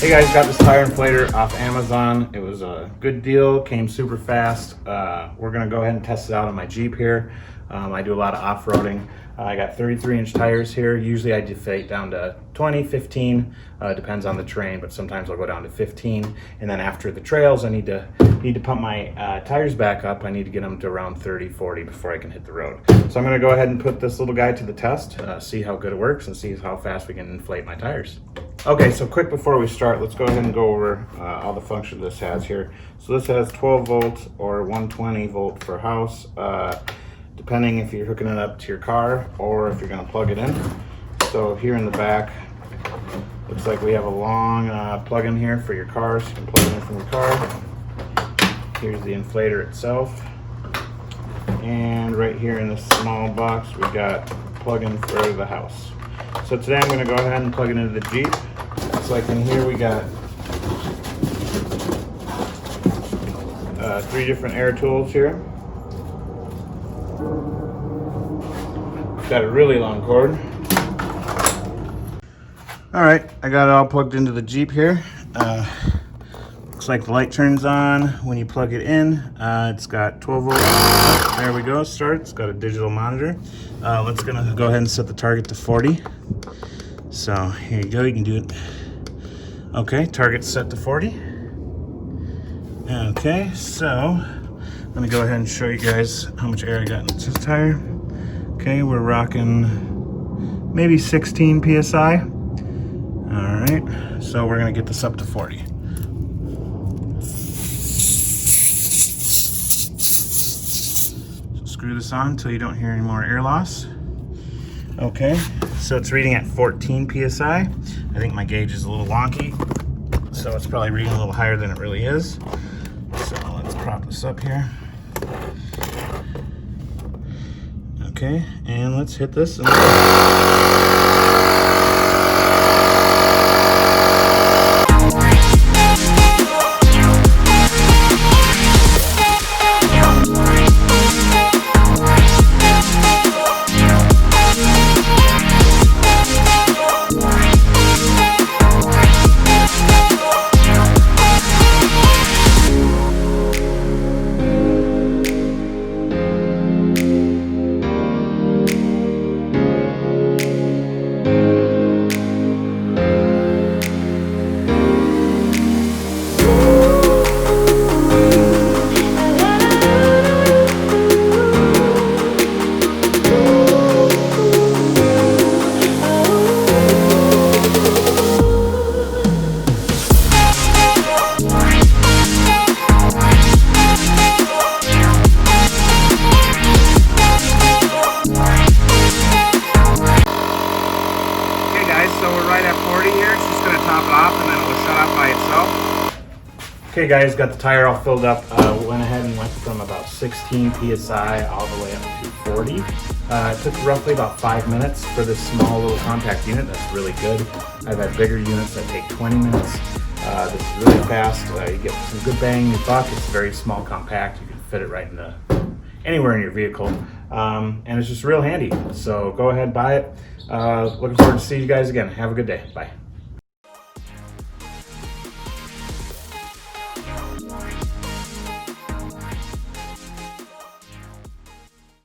Hey guys, got this tire inflator off Amazon. It was a good deal, came super fast. We're gonna go ahead and test it out on my Jeep here. I do a lot of off-roading. I got 33-inch tires here. Usually I deflate down to 20, 15, depends on the terrain, but sometimes I'll go down to 15. And then after the trails, I need to pump my tires back up. I need to get them to around 30, 40 before I can hit the road. So I'm gonna go ahead and put this little guy to the test, see how good it works and see how fast we can inflate my tires. Okay, so quick before we start, let's go ahead and go over all the functions this has here. So this has 12 volts or 120 volt for house, depending if you're hooking it up to your car or if you're gonna plug it in. So here in the back, looks like we have a long plug-in here for your car, so you can plug it in from your car. Here's the inflator itself. And right here in this small box, we got plug-in for the house. So today I'm gonna go ahead and plug it into the Jeep. Looks like in here we got 3 different air tools here. Got a really long cord. All right, I got it all plugged into the Jeep here. Looks like the light turns on when you plug it in. It's got 12 volts. Oh, there we go, start. It's got a digital monitor. Let's go ahead and set the target to 40. So here you go, you can do it. Okay, target's set to 40. Okay, so let me go ahead and show you guys how much air I got into the tire. Okay, we're rocking maybe 16 PSI. All right, so we're gonna get this up to 40. So screw this on until you don't hear any more air loss. Okay, so it's reading at 14 PSI. I think my gauge is a little wonky, so it's probably reading a little higher than it really is. So let's prop this up here. Okay, and let's hit this. So we're right at 40 here. It's just going to top it off and then it will shut off by itself. Okay guys, got the tire all filled up. Went ahead and went from about 16 PSI all the way up to 40. It took roughly about 5 minutes for this small little compact unit. That's really good. I've had bigger units that take 20 minutes. This is really fast. You get some good bang in your buck. It's very small, compact. You can fit it right in anywhere in your vehicle. And it's just real handy. So go ahead, buy it. Looking forward to seeing you guys again. Have a good day. Bye.